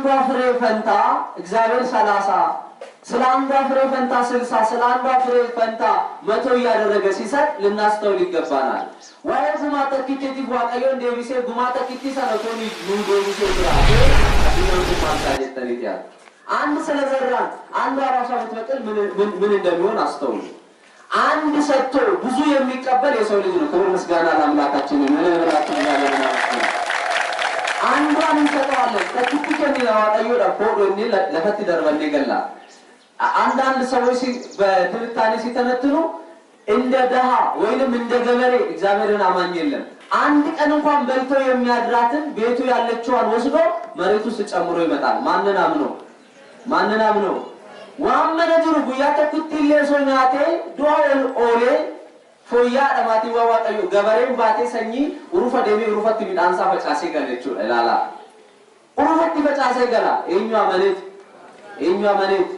አንዷ ፍሬ ፈንታ እግዚአብሔር 30 ስለ አንዷ ፍሬ ፈንታ 60 ስለ አንዷ ፍሬ ፈንታ 100 ያደረገ ሲሰጥ ልናስተውል ይገባናል። ወይ ጉማታ ኪቲቲ ዋቀዮ እንደቢሴ ጉማታ ኪቲ ሰነቶኒ ኑዶቢሴ ብራቴ አዲኖቱ ማሳጀ ተሪቲያ አንድ ስለዘራን አንዷ ራሷ ብትበቅል ምን እንደሚሆን አስተውሉ። አንድ ሰጥቶ ብዙ የሚቀበል የሰው ልጅ ነው። ክብር ምስጋና ለአምላካችን ለነብራችን ያለና አንዷን እንሰጣለን ተክቲከኒ ያዋቀዮ ዳፖዶኒ ለፈት ደርበኔ ገላ አንዳንድ ሰዎች በትንታኔ ሲተነትኑ እንደ ደሃ ወይንም እንደ ገበሬ እግዚአብሔርን አማኝ የለም። አንድ ቀን እንኳን በልቶ የሚያድራትን ቤቱ ያለችዋን ወስዶ መሬቱ ሲጨምሮ ይመጣል። ማንንም አምኖ ዋመነ ጅሩ ጉያ ተክቲለ ሶኛቴ ዱአል ኦሌ ፎያ ደማቲ ዋዋቀዩ ገበሬን ባቴ ሰኚ ኡሩፈ ደሚ ኡሩፈት ቢዳንሳ ፈጫሴ ገለቹ እላላ ኡሩፈት ፈጫሴ ገላ እኛ መኔት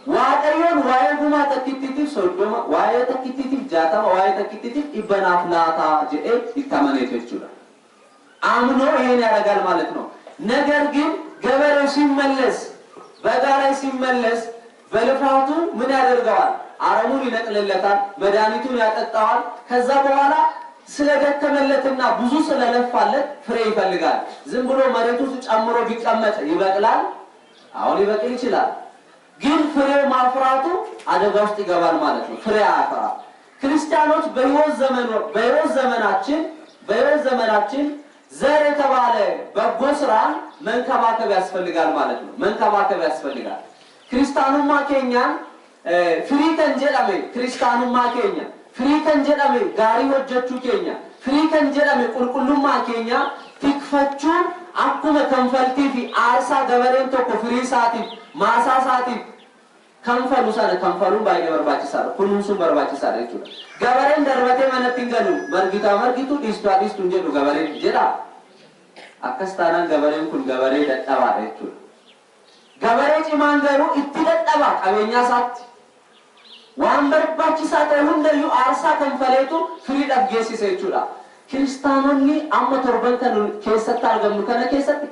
ዋቀዮን ዋይ ጉማ ተክቲቲ ሶዶማ ዋይ ተክቲቲ ጃታማ ዋይ ተክቲቲ ኢበናፍላታ ጀኤ ይተመነየችው አምኖ ይሄን ያደርጋል ማለት ነው። ነገር ግን ገበሬው ሲመለስ በጋራይ ሲመለስ በልፋቱ ምን ያደርጋል? አረሙን ይነቅልለታል፣ መድኃኒቱን ያጠጣዋል። ከዛ በኋላ ስለደከመለትና ብዙ ስለለፋለት ፍሬ ይፈልጋል። ዝም ብሎ መሬቱ ጨምሮ ቢቀመጥ ይበቅላል? አሁን ይበቅል ይችላል። ግን ፍሬ ማፍራቱ አደጋ ውስጥ ይገባል ማለት ነው። ፍሬ አያፈራ። ክርስቲያኖች በሕይወት ዘመናችን ዘር የተባለ በጎ ስራን መንከባከብ ያስፈልጋል ማለት ነው። መንከባከብ ያስፈልጋል። ክርስቲያኑማ ኬኛን ፍሪ ከንጀዳሜ ክርስቲያኑማ ኬኛ ፍሪ ከንጀዳሜ ጋሪ ወጀቹ ኬኛ ፍሪ ከንጀዳሜ ቁልቁሉማ ኬኛ ትክፈቹ አኩመ ከንፈልቲ ፊ አርሳ ገበሬን ተኮ ፍሪ ሳቲ ማሳ ሳቲ ከንፈሉ ሰነ ከንፈሉ ባይ በርባቺሳር ኩኑሱ በርባቺሳር እቹ ገበሬን ደርበቴ መነቲንገሉ መርጊቱ ዲስቱ እንጀዱ ገበሬ ጀዳ አከስታናን ገበሬን ኩን ገበሬ ደጣባ እቹ ገበሬ ጭማንገሩ እትደጣባ ቀበኛ ሳት ዋን በርባቺሳር ሁንደዩ አርሳ ከንፈሌቱ ፍሪ ደብጌሲሰ እቹዳ ክርስቲያኖኒ አመ ተርበንከኑ ከሰታር ገሙ ከነከሰት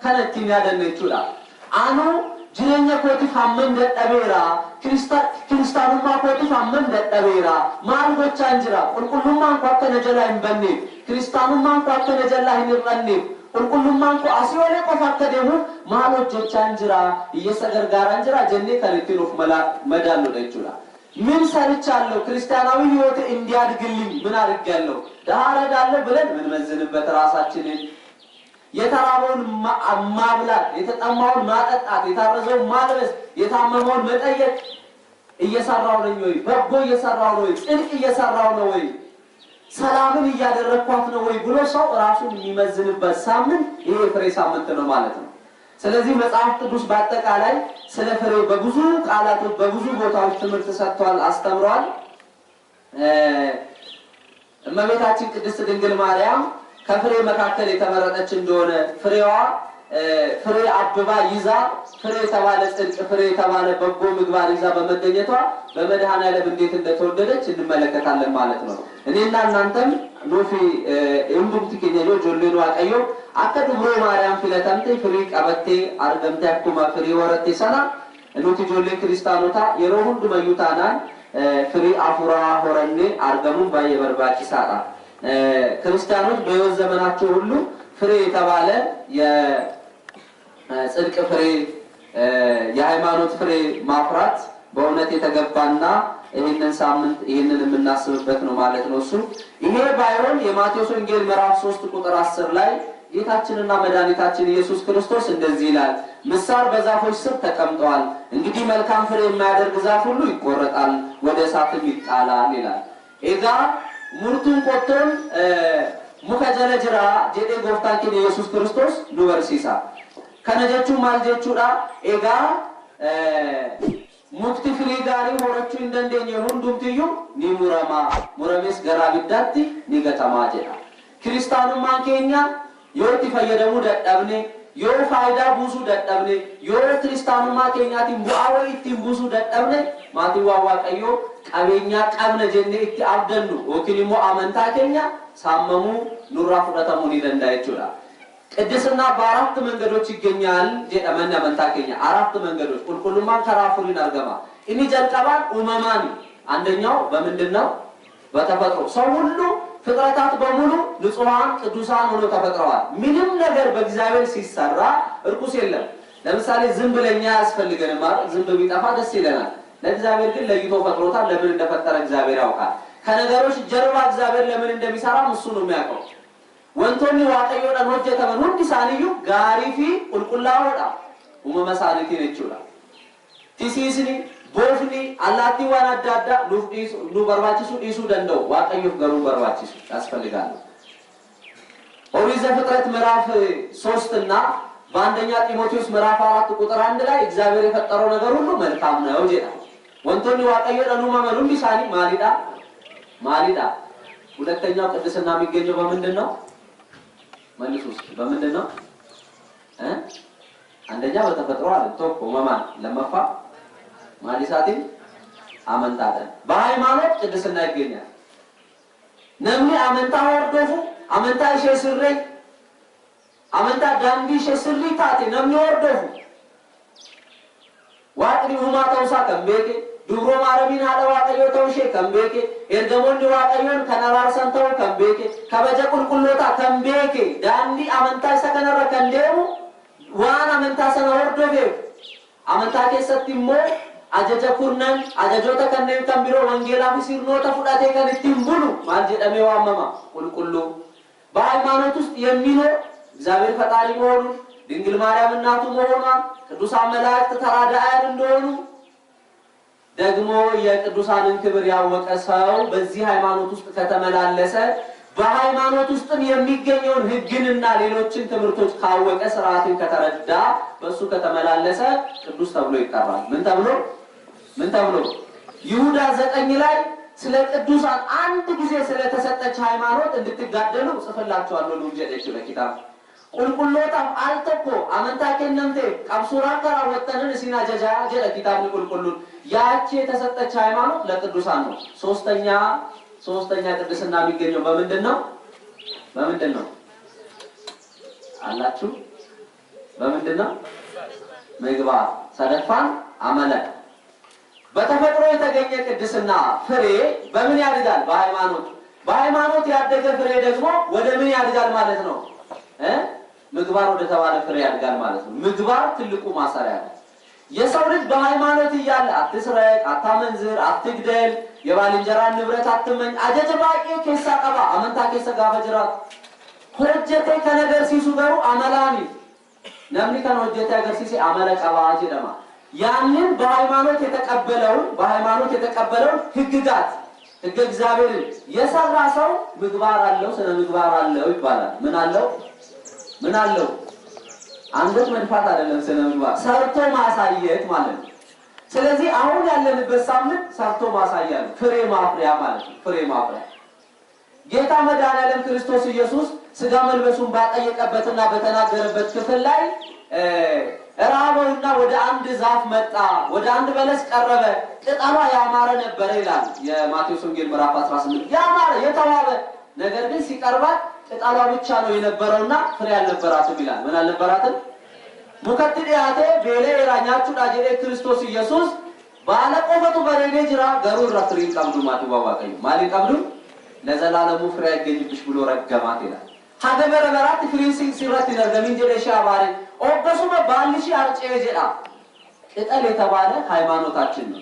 ከነቲኛ ደነቹዳ አኑ ጅሬኛ ኮቲ ፈመን ደጠቤራ ክርስቲያኑማ ኮቲ ፈመን ደጠቤራ ማልጎቻ እንጅራ ቁልቁሉማ እንኳን ከነጀላ እንበኔ ክርስቲያኑማ እንኳን ከነጀላ ይንረኔ ቁልቁሉማ እንኳን አሲወለ ቆፋከደሙ ማሎጆቻ እንጅራ እየሰገርጋራ እንጅራ ጀኔ ከልቲኖፍ መዳሉ ደቹላ ምን ሰርቻለሁ ክርስቲያናዊ ህይወት እንዲያድግልኝ ምን አድርጋለሁ ዳራዳለሁ ብለን ምን መዝንበት ራሳችንን የተራበውን ማብላት የተጠማውን ማጠጣት የታረዘውን ማልበስ የታመመውን መጠየቅ እየሰራው ነኝ ወይ በጎ እየሰራው ነው ወይ ጽድቅ እየሰራው ነው ወይ ሰላምን እያደረኳት ነው ወይ ብሎ ሰው ራሱን የሚመዝንበት ሳምንት ይሄ ፍሬ ሳምንት ነው ማለት ነው። ስለዚህ መጽሐፍ ቅዱስ በአጠቃላይ ስለ ፍሬ በብዙ ቃላቶች በብዙ ቦታዎች ትምህርት ሰጥቷል አስተምሯል። እመቤታችን ቅድስት ድንግል ማርያም ከፍሬ መካከል የተመረጠች እንደሆነ ፍሬዋ ፍሬ አብባ ይዛ ፍሬ የተባለ ጽድቅ ፍሬ የተባለ በጎ ምግባር ይዛ በመገኘቷ በመድኃኔዓለም እንዴት እንደተወደደች እንመለከታለን ማለት ነው። እኔና እናንተም ኖፊ እንዱም ትከኘሎ ጆሌኑ አቀዮ አከዱ ብሮ ማርያም ፍለታምቴ ፍሬ ቀበቴ አርገምቴ አኩማ ፍሬ ወረቴ ሰና ኖቲ ጆሌ ክርስቲያኖታ የሮሁን ድመዩታናን ፍሬ አፉራ ሆረኔ አርገሙን ባየበርባቺሳራ ክርስቲያኖች በሕይወት ዘመናቸው ሁሉ ፍሬ የተባለ የጽድቅ ፍሬ የሃይማኖት ፍሬ ማፍራት በእውነት የተገባና ይሄንን ሳምንት ይሄንን የምናስብበት ነው ማለት ነው። እሱ ይሄ ባይሆን የማቴዎስ ወንጌል ምዕራፍ 3 ቁጥር 10 ላይ ጌታችንና መድኃኒታችን ኢየሱስ ክርስቶስ እንደዚህ ይላል፣ ምሳር በዛፎች ስር ተቀምጠዋል፣ እንግዲህ መልካም ፍሬ የማያደርግ ዛፍ ሁሉ ይቆረጣል፣ ወደ እሳትም ይጣላል ይላል። ኤጋ ሙርቱን ቆጥተን ሙከጀለጅራ ጀዴ ጎፍታችን ኢየሱስ ክርስቶስ ዱበርሲሳ ከነጀቹ ማልጀቹዳ ኤጋ ሙክቲ ፍሪ ጋሪ ሆረቹ እንደንደኝ ሁንዱምትዩ ኒሙራማ ሙረሜስ ገራቢዳቲ ኒገተማ ጀዳ ክርስቲያኑ ማንኬኛ ዮቲ ፈየደሙ ደደብኔ ዮ ፋይዳ ቡሱ ደደብኔ ዮ ክርስቲያኑ ማንኬኛቲ ሙአወይ ቲምቡሱ ደደብኔ ማቲ ዋዋቀዮ ቀበኛ ቀብነ ጀኔ እቲ አብደኑ ወኪሊሞ አመንታከኛ ሳመሙ ኑራ ፍረተሙ ሊደንዳይቹላ ቅድስና በአራት መንገዶች ይገኛል ጀመና መንታከኛ አራት መንገዶች ቁልቁሉማን ከራፉሪን አርገማ እኒ ጀልቀባን ኡመማኒ አንደኛው በምንድነው በተፈጥሮ ሰው ሁሉ ፍጥረታት በሙሉ ንጹሃን ቅዱሳን ሆነው ተፈጥረዋል ምንም ነገር በእግዚአብሔር ሲሰራ እርኩስ የለም ለምሳሌ ዝንብ ለኛ ያስፈልገን ማለት ዝንብ ቢጠፋ ደስ ይለናል ለእግዚአብሔር ግን ለይቶ ፈጥሮታል ለምን እንደፈጠረ እግዚአብሔር ያውቃል ከነገሮች ጀርባ እግዚአብሔር ለምን እንደሚሰራ እሱ ነው የሚያውቀው ወንቶኒ ዋቀዮ ደሞጀ ተመን ሁንዲ ሳንዩ ጋሪፊ ቁልቁላውዳ ወመመሳሪቲ ነችውላ ቲሲስኒ ቦፍኒ አላቲ ዋናዳዳ ሉ በርባቺሱ ዲሱ ደንደው ዋቀዮ ገሩ በርባቺሱ ያስፈልጋል ኦሪት ዘፍጥረት ምዕራፍ 3 እና በአንደኛ ጢሞቴዎስ ምዕራፍ 4 ቁጥር 1 ላይ እግዚአብሔር የፈጠረው ነገር ሁሉ መልካም ነው ጀታ ወንቶኒ ዋቀዮ ደኑማ መሉም ቢሳኒ ማሊዳ ሁለተኛው ቅድስና የሚገኘው በምንድነው መልሱስ በምንድነው አንደኛ በተፈጥሮ አለ ቶኮ ማማን ለማፋ ማሊሳቲ አመንታደ በሃይማኖት ቅድስና ይገኛል ነምኒ አመንታ ወርዶፉ አመንታ ሸስሬ አመንታ ዳንዲ ሸስሪ ታቴ ነምኒ ወርዶፉ ዋቅዲ ሁማ ተውሳ ከንቤኬ ዱሮ ማረሚን አለዋ ቀዮ ተውሼ ከንቤኬ ኤርገሞን ዋቀዮን ከነራር ሰንተው ከንቤኬ ከበጀ ቁልቁሎታ ከንቤኬ ዳንዲ አመንታ ሰከነረ ከንዴሙ ዋና አመንታ ሰነ ወርዶፌ አመንታ ከሰቲሞ አጀጀ ኩርነን አጀጆተ ከነን ተምቢሮ ወንጌላ ፍሲርኖተ ፉዳቴ ከንቲምቡሉ ማልጀደሜ ዋማማ ቁልቁሉ በሃይማኖት ውስጥ የሚኖር እግዚአብሔር ፈጣሪ መሆኑ ድንግል ማርያም እናቱ መሆኗን ቅዱሳን መላእክት ተራዳያን እንደሆኑ ደግሞ የቅዱሳንን ክብር ያወቀ ሰው በዚህ ሃይማኖት ውስጥ ከተመላለሰ በሃይማኖት ውስጥም የሚገኘውን ህግንና ሌሎችን ትምህርቶች ካወቀ ሥርዓትን ከተረዳ በሱ ከተመላለሰ ቅዱስ ተብሎ ይጠራል ምን ተብሎ ይሁዳ 9 ላይ ስለ ቅዱሳን አንድ ጊዜ ስለተሰጠች ሃይማኖት እንድትጋደሉ ጽፈላችኋለሁ ለውጀደች ለኪታብ ቁልቁሎታም አልተኮ አመንታከነንቴ ቀብሱራ ከራ ወጣንን ሲና ጀጃ ጀለ ኪታብ ቁልቁሉን ያቺ የተሰጠች ሃይማኖት ለቅዱሳን ነው ሶስተኛ ቅድስና የሚገኘው በምንድነው አላችሁ በምንድነው ምግባር ሰደፋን አመለ በተፈጥሮ የተገኘ ቅድስና ፍሬ በምን ያድጋል በሃይማኖት ያደገ ፍሬ ደግሞ ወደ ምን ያድጋል ማለት ነው ምግባር ወደ ተባለ ፍሬ ያድጋል ማለት ነው ምግባር ትልቁ ማሰሪያ ነው የሰው ልጅ በሃይማኖት ይያለ አትስረቅ አታመንዝር አትግደል የባልንጀራን ንብረት አትመኝ አጀጀባቂ ከሳ ቀባ አመንታ ከሳ ጋበጅራ ሆጀቴ ከነገር ሲሱ ገሩ አመላኒ ነምኒ ከሆጀቴ አገር ሲሲ አመለ ቀባ አጀደማ ያንን በሃይማኖት የተቀበለው ህግጋት ህግ እግዚአብሔር የሰራ ሰው ምግባር አለው ስነ ምግባር አለው ይባላል ምን አለው አንገት መድፋት አይደለም ስነ ምግባር ሰርቶ ማሳየት ማለት ነው ስለዚህ አሁን ያለንበት ሳምንት ሰርቶ ማሳያል ፍሬ ማፍሪያ ማለት ነው ፍሬ ማፍሪያ ጌታ መድኃኒዓለም ክርስቶስ ኢየሱስ ስጋ መልበሱን ባጠየቀበትና በተናገረበት ክፍል ላይ ራበውና ወደ አንድ ዛፍ መጣ ወደ አንድ በለስ ቀረበ ቅጠሏ ያማረ ነበር ይላል የማቴዎስ ወንጌል ምዕራፍ 18 ያማረ የተዋበ ነገር ግን ሲቀርባት ቅጠሏ ብቻ ነው የነበረውና ፍሬ አልነበራትም ይላል ምን አልነበራትም ሙከትዲያቴ ቤሌ ራኛቹ ዳጀሌ ክርስቶስ ኢየሱስ ባለቆፈቱ በሬኔ ጅራ ገሩ ረፍሪን ቀምዱ ማትዋዋቀኝ ማሊ ቀምዱ ለዘላለሙ ፍሬ ያገኝብሽ ብሎ ረገማት ይላል ሀገበረ በራት ፍሪንሲንግ ሲራት ይነርገሚን ጀለሻ ባሪ ኦበሱመ ባልሺ አርጬ ጀዳ ቅጠል የተባለ ሃይማኖታችን ነው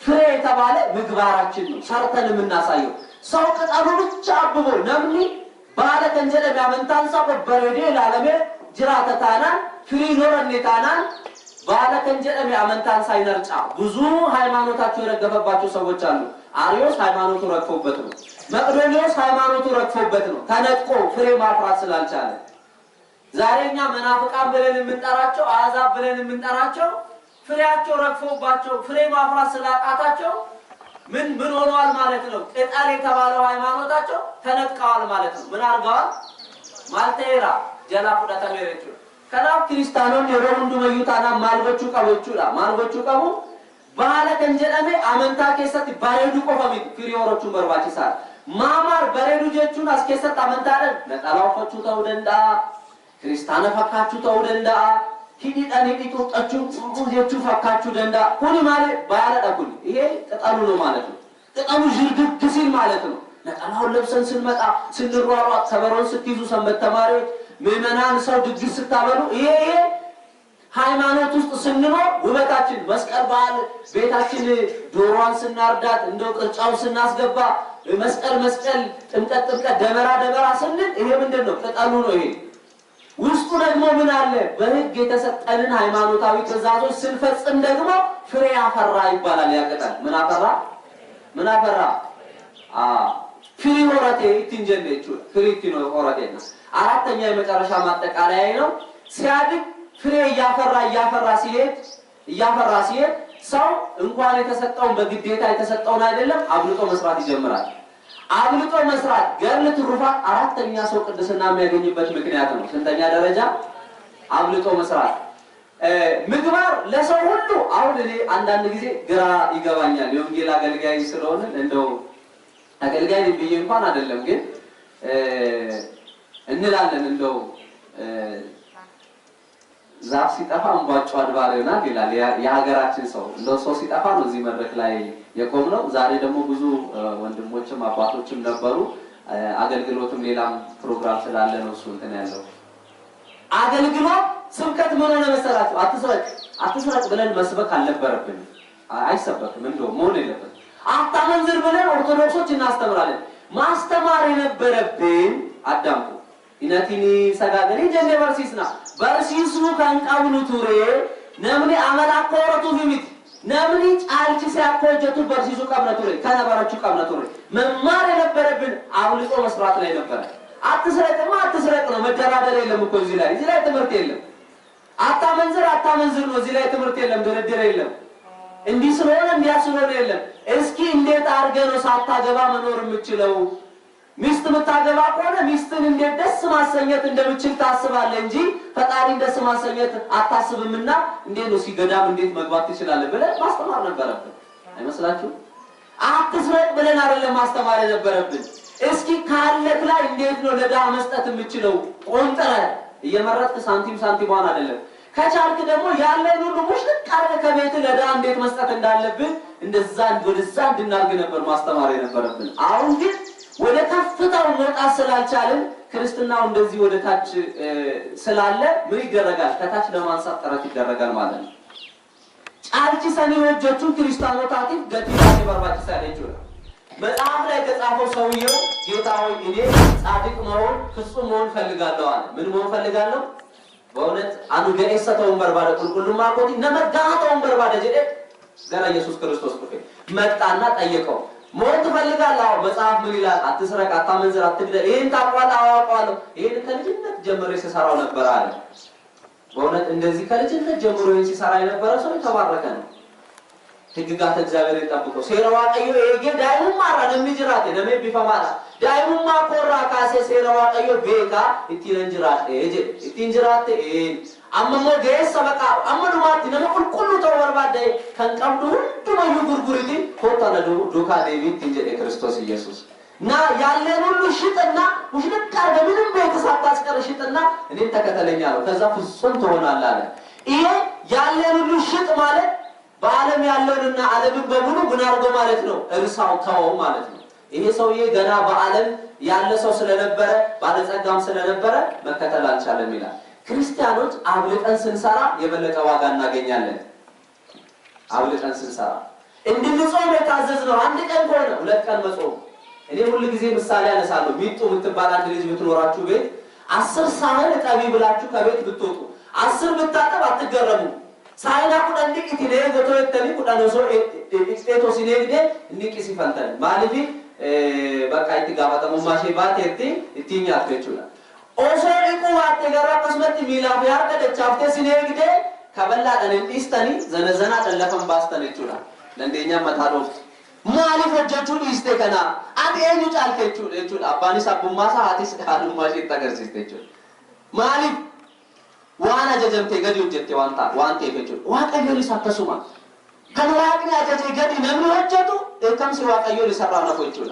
ፍሬ የተባለ ምግባራችን ነው ሰርተን የምናሳየው ሰው ቅጠሉ ብቻ አብቦ ነምኒ ባለ ከንጀለ ያመንታን ሰው በበረዴ ላለመ ጅራተታና ፍሪ ኖረኔታና ባለ ከንጀለ ያመንታን ሳይነርጫ ብዙ ሃይማኖታቸው የረገፈባቸው ሰዎች አሉ አሪዮስ ሃይማኖቱ ረክፎበት ነው መቅዶኒዮስ ሃይማኖቱ ረክፎበት ነው ተነጥቆ ፍሬ ማፍራት ስላልቻለ ዛሬኛ መናፍቃን ብለን የምንጠራቸው አዛብ ብለን የምንጠራቸው ፍሬያቸው ረክፎባቸው ፍሬ ማፍራት ስላቃታቸው ምን ሆነዋል ማለት ነው ቅጠል የተባለው ሃይማኖታቸው ተነጥቀዋል ማለት ነው ምን አርገዋል ማልቴራ ጀላፉ ዳተመረቹ ከላም ክርስቲያኖን የሮንዱ መዩታና ማልበቹ ቀቡ ባለ ከንጀለሜ አመንታ ከሰት ባሬዱ ቆፈሚ ፍሪዮሮቹ በርባቺሳ ማማር ባሬዱ ጀቹን አስከሰት አመንታደ ነጣላውፈቹ ተውደንዳ ክርስቲያና ፈካቹ ተውደንዳ ሂዲዳኒ ቢቆጣቹ ኡኡጀቹ ፈካቹ ደንዳ ኩኒ ማለት ባያረዳ ኩኒ ይሄ ቅጠሉ ነው ማለት ነው ቅጠሉ ዝርግግ ሲል ማለት ነው ነጠላውን ለብሰን ስንመጣ ስንሯሯ ከበሮን ስትይዙ ሰንበት ተማሪዎች ምዕመናን ሰው ድግስ ስታበሉ ይሄ ሃይማኖት ውስጥ ስንኖር ውበታችን መስቀል በዓል ቤታችን ዶሮዋን ስናርዳት እንደው ቅርጫው ስናስገባ መስቀል ጥምቀት ደመራ ስንል ይሄ ምንድነው ቅጠሉ ነው ይሄ ውስጡ ደግሞ ምን አለ በህግ የተሰጠንን ሃይማኖታዊ ትእዛዞች ስንፈጽም ደግሞ ፍሬ ያፈራ ይባላል ያቀጣል ምን አፈራ ፍሬ ሆራቴ ይትንጀለቹ ፍሬቲኖ ሆራቴና አራተኛ የመጨረሻ ማጠቃለያ ነው ሲያድግ ፍሬ ያፈራ ሲሄድ ሰው እንኳን የተሰጠውን በግዴታ የተሰጠውን አይደለም አብልጦ መስራት ይጀምራል አብልጦ መስራት ገርል ትሩፋት አራተኛ ሰው ቅድስና የሚያገኝበት ምክንያት ነው ስንተኛ ደረጃ አብልጦ መስራት ምግባር ለሰው ሁሉ አሁን እኔ አንዳንድ ጊዜ ግራ ይገባኛል የወንጌል አገልጋይ ስለሆነ እንደው አገልጋይ ቢይ እንኳን አይደለም ግን እንላለን እንደው ዛፍ ሲጠፋ እንባጫ አድባሬና ይላል የሀገራችን ሰው እንደው ሰው ሲጠፋ ነው እዚህ መድረክ ላይ የቆምነው ዛሬ ደግሞ ብዙ ወንድሞችም አባቶችም ነበሩ አገልግሎትም ሌላም ፕሮግራም ስላለ ነው እሱ እንትን ያለው አገልግሎት ስብከት ምን ሆነ መሰላችሁ አትስረቅ ብለን መስበክ አልነበረብን አይሰበክም እንደው ሞን የለበት አታመንዝር ብለን ኦርቶዶክሶች እናስተምራለን ማስተማር የነበረብን አዳምጡ ኢነቲኒ ሰጋገሪ ጀኔ በርሲስኑ ካንቃብሉ ቱሬ ነምኒ አመላኮረቱ ቢሚት ነምኒ ጫልቺ ሲያኮጀቱ በርሲሱ ቀብነ ቱሬ ከነበረቹ ቀብነ ቱሬ መማር የነበረብን አብልጦ መስራት ላይ ነበር አትስረቅ ነው መደራደር የለም እኮ እዚህ ላይ ትምህርት የለም አታመንዝር ነው እዚህ ላይ ትምህርት የለም ድርድር የለም እንዲህ ስለሆነ እንዲያስኖር የለም እስኪ እንዴት አርገ ነው ሳታገባ መኖር የምችለው ሚስት መታገባ ከሆነ ሚስትን እንዴት ደስ ማሰኘት እንደምችል ታስባለህ እንጂ ፈጣሪን ደስ ማሰኘት አታስብምና እንዴት ነው ሲገዳም እንዴት መግባት ትችላለ ብለህ ማስተማር ነበረብን አይመስላችሁ አትስረቅ ብለን አይደለም ማስተማር ነበረብን እስኪ ካለክ ላይ እንዴት ነው ለዳ መስጠት የምችለው ቆንጠረ እየመረጥክ ሳንቲም ዋን አይደለም ከቻልክ ደግሞ ያለን ሁሉ ሙሽልቅ ካለ ከቤት ለዳ እንዴት መስጠት እንዳለብን እንደዛ ወደዛ እንድናርግ ነበር ማስተማር የነበረብን አሁን ግን ወደ ከፍታው መውጣት ስላልቻልን ክርስትናው እንደዚህ ወደ ታች ስላለ ምን ይደረጋል ከታች ለማንሳት ጥረት ይደረጋል ማለት ነው ጫልቺ ሰኒዎቹ ክርስቲያኖታቲ ገቲያቲ በርባጭ ሳይደጁ መጽሐፍ ላይ ተጻፈው ሰውየው ጌታው እኔ ጻድቅ መሆን ፍጹም መሆን ፈልጋለሁ አለ ምን መሆን ፈልጋለሁ በእውነት አንዱ ገኤሰተውን በርባደ ቁልቁልማ ቆዲ ነመጋታውን በርባደ ጀደ ገና ኢየሱስ ክርስቶስ መጣና ጠየቀው ሞት ፈልጋለሁ መጽሐፍ ምን ይላል አትስረቅ አታመንዝር አትግደል ይሄን ታቋላ አዋቋለሁ ይሄን ከልጅነት ጀምሮ ሲሰራው ነበር አለ በእውነት እንደዚህ ከልጅነት ጀምሮ ሲሰራ የነበረ ሰው ተባረከ ነው ህግጋት እግዚአብሔር ይጠብቀው ሴራዋ ቀዩ ይሄ ዳይሙ ማራ ለምጅራቴ ለምን ቢፈማራ ዳይሙ ማቆራ ካሴ ሴራዋ ቀዩ ቤካ ኢቲንጅራቴ ኢቲንጅራቴ አመሞ ገየስ ሰበቃ አመዱማት ነመቁል ኩሉ ተወርባደ ከንቀምዱ ሁሉ ማዩ ጉርጉሪቲ ኮታለ ዶካ ዴቪድ እንጀ ክርስቶስ ኢየሱስ ና ያለን ሁሉ ሽጥና ሙሽልቅ አርገ ምንም ቤት ሳታስቀር ሽጥና እኔን ተከተለኛ ነው ከዛ ፍጹም ትሆናለህ አለ ይሄ ያለን ሁሉ ሽጥ ማለት በዓለም ያለውንና ዓለምን በሙሉ ምን አርገው ማለት ነው እርሳው ተወው ማለት ነው ይሄ ሰውዬ ገና በዓለም ያለ ሰው ስለነበረ ባለጸጋም ስለነበረ መከተል አልቻለም ይላል ክርስቲያኖች አብልጠን ስንሰራ የበለጠ ዋጋ እናገኛለን አብልጠን ስንሰራ እንድንጾም የታዘዝነው አንድ ቀን ሆነ ሁለት ቀን መጾም እኔ ሁሉ ጊዜ ምሳሌ አነሳለሁ ሚጡ ምትባል አንድ ልጅ ብትኖራችሁ ቤት 10 ሳህን ጠቢ ብላችሁ ከቤት ብትወጡ 10 ብታጠብ አትገረሙ ሳይና ቁዳንዲቅ ኢቲኔ ጎቶተኒ ቁዳኖሶ ኤክስቴቶ ሲኔግዴ እንዲቅ ሲፈንተን ማለፊ በቃ ይትጋባተሙ ማሼ ባቴቲ ኢቲኛ አትቹላ ኦሶሪቁ አትገራ ከስመት ሚላፍ ያርቀደቻፍቴ ሲኔግዴ ከበላደን ኢስተኒ ዘነዘና ደለፈን ባስተነቹላ ለንደኛ መታዶ ማሊፍ ወጀቹ ኢስቴከና አዲኤኙ ጫልከቹ ለቹላ አባኒ ሳቡማሳ አቲስ ካዱማሽ ተገርሲስቴቹ ማሊፍ ዋና ጀጀምቴ ገዲ ወጀቴ ዋንቴ ፈቹ ዋቀዮሊ ሳተሱማ ከነዋቅና ጀጀ ገዲ ነምን ወጀቱ እከምስ ዋቀዮሊ ሰራና ፈቹላ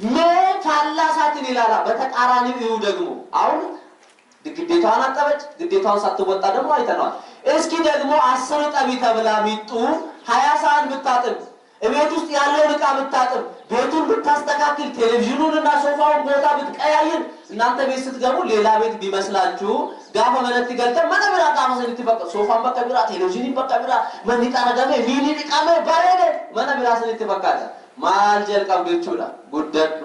ሜ ታላሳትን ይላላ በተቃራኒው ይው ደግሞ አሁን ግዴታዋን አጠበች ግዴታዋን ሳትወጣ ደግሞ አይተናል እስኪ ደግሞ 10 ጠቢ ተብላ ሚጡ 20 ሰዓት ብታጥብ እቤት ውስጥ ያለው ዕቃ ብታጥብ ቤቱን ብታስተካክል ቴሌቪዥኑንና ሶፋውን ቦታ ብትቀያይር እናንተ ቤት ስትገቡ ሌላ ቤት ቢመስላችሁ ጋፋ መለት ይገልጠ ማነብራ ጋፋ ሰልት ይፈቀ ሶፋን በቀብራ ቴሌቪዥን በቀብራ መንጣ ረጋሜ ሚኒ ዲቃሜ ባሬደ ማነብራ ሰልት ይፈቃታ ማልጀል ቀብዶቹላ ጉደት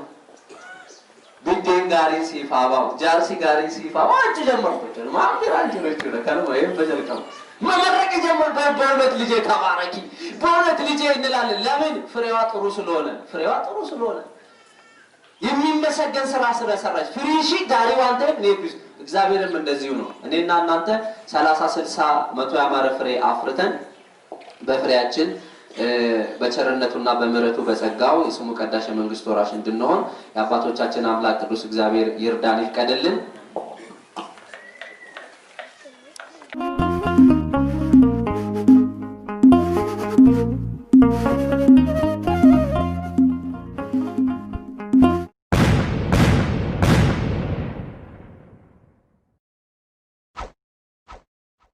ቢዴን ጋሪ ሲፋባው ጃርሲ ጋሪ ሲፋባው አንቺ ጀመርኩት ማምራ አንቺ ነው ከነው ይሄን በጀልቀው መመረቅ ጀመር በእውነት ልጄ ተባረኪ በእውነት ልጄ እንላለን ለምን ፍሬዋ ጥሩ ስለሆነ የሚመሰገን ስራ ስለሰራች ፍሪሺ ዳሪ ዋንተ ኔፕስ እግዚአብሔርም እንደዚሁ ነው እኔና እናንተ 30 60 100 ያማረ ፍሬ አፍርተን በፍሬያችን በቸርነቱና በመረቱ በጸጋው የስሙ ቀዳሽ መንግስት ወራሽ እንድንሆን የአባቶቻችን አምላክ ቅዱስ እግዚአብሔር ይርዳን ይፍቀድልን